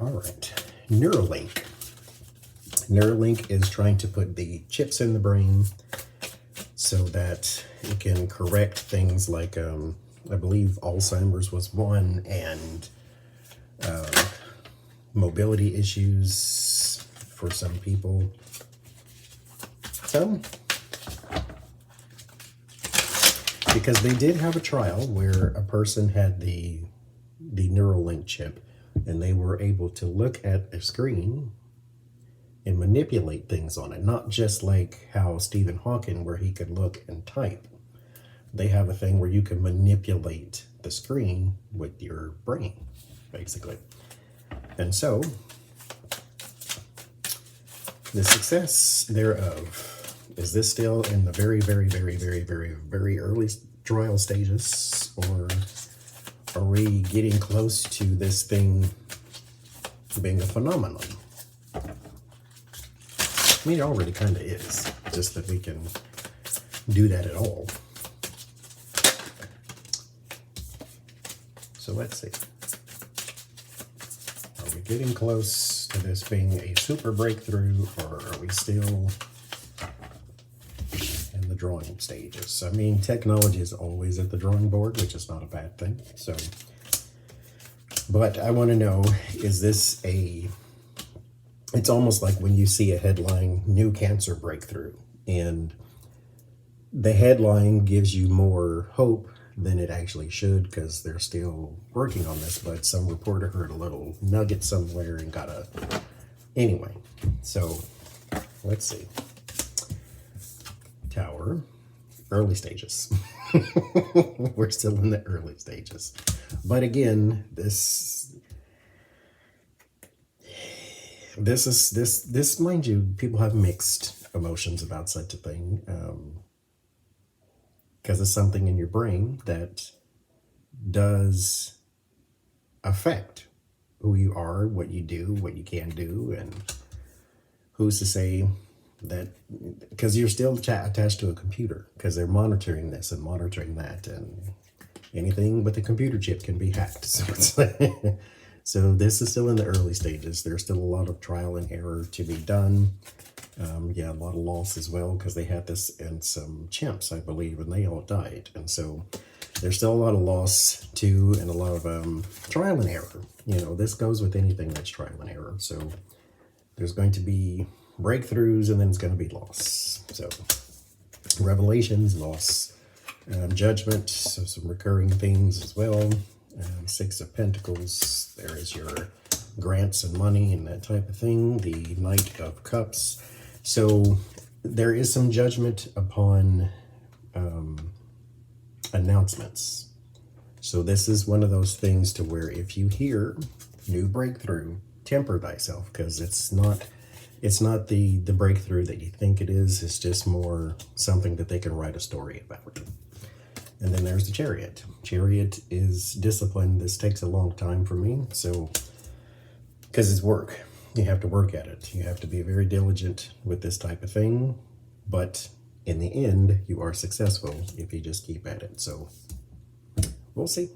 All right, Neuralink. Neuralink is trying to put the chips in the brain so that it can correct things like, I believe Alzheimer's was one, and mobility issues for some people. So, because they did have a trial where a person had the Neuralink chip, and they were able to look at a screen and manipulate things on it. Not just like how Stephen Hawking, where he could look and type. They have a thing where you can manipulate the screen with your brain, basically. And so, the success thereof, is this still in the very, very, very, very, very, very early trial stages, or are we getting close to this thing being a phenomenon? I mean, it already kind of is, just that we can do that at all. So let's see. Are we getting close to this being a super breakthrough, or are we still in the drawing stages? I mean, technology is always at the drawing board, which is not a bad thing. So, but I want to know, is this it's almost like when you see a headline, new cancer breakthrough, and the headline gives you more hope than it actually should, because they're still working on this, but some reporter heard a little nugget somewhere and got a... Anyway, so let's see. Tower, early stages. We're still in the early stages. But again, this, mind you, people have mixed emotions about such a thing. Because it's something in your brain that does affect who you are, what you do, what you can do, and who's to say that, because you're still attached to a computer, because they're monitoring this and monitoring that, and anything but the computer chip can be hacked. So it's like, so this is still in the early stages. There's still a lot of trial and error to be done. Yeah, a lot of loss as well, because they had this in some chimps, I believe, and they all died. And so there's still a lot of loss too, and a lot of trial and error. You know, this goes with anything that's trial and error. So there's going to be breakthroughs, and then it's going to be loss. So revelations, loss, judgment, so some recurring themes as well. Six of Pentacles, there is your grants and money and that type of thing. The Knight of Cups. So there is some judgment upon announcements. So this is one of those things to where if you hear new breakthrough, temper thyself, because it's not the breakthrough that you think it is. It's just more something that they can write a story about. And then there's the Chariot. Chariot is discipline. This takes a long time for me. So, because it's work. You have to work at it. You have to be very diligent with this type of thing. But in the end, you are successful if you just keep at it. So, we'll see.